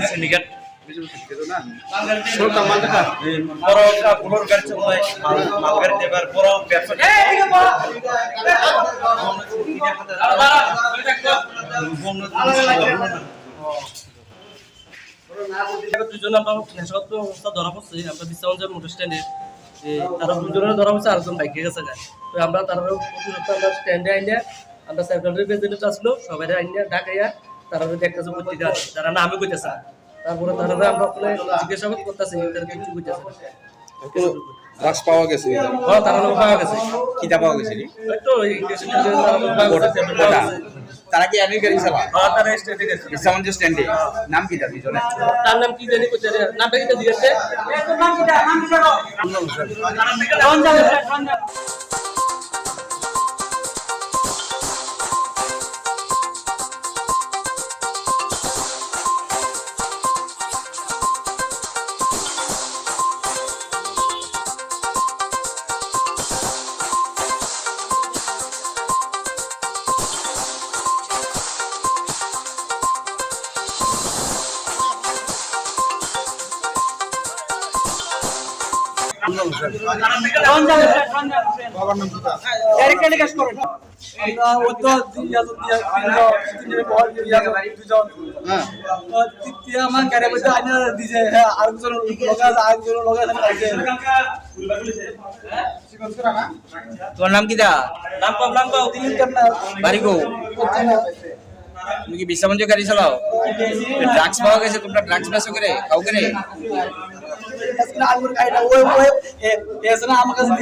syndicate. Sultan Mandaka. Boro ka bulur garche hoy malgar debar boro ব্যবসা দুজন আমরা নেশাগত অবস্থা ধরা পড়ছে আমরা বিশ্রামগঞ্জের মোটর স্ট্যান্ডে তারা দুজনের ধরা পড়ছে আরেকজন বাইকে গেছে না তো আমরা তারা আমরা স্ট্যান্ডে আইনা আমরা সেক্রেটারি প্রেসিডেন্ট আসলো সবাই আইনা ঢাকাইয়া তারা দেখতেছে পত্রিকা আছে তারা না আমি কইতেছে তারপরে তারা আমরা আসলে জিজ্ঞাসাবাদ করতেছি তারা কিছু কইতেছে ড্রাগস পাওয়া গেছে হ্যাঁ তারা পাওয়া গেছে কিটা পাওয়া গেছে ওই তো ইন্ডাস্ট্রি তারা কি এমনি গাড়ি চালা হ্যাঁ তারা স্টেটে গেছে ইসলামগঞ্জ স্ট্যান্ডে নাম কি তার পিছনে তার নাম কি জানি কইতে নামটা কি দিয়েছে নাম কি তোমার নাম কি দা নাম পাও বাড়ি গো তুমি কি বিশ্রামঞ্জ গাড়ি চালাও ড্রাগস পাওয়া গেছে তোমরা ড্রাগস বেচো করে কাউকে রে আমার কাছে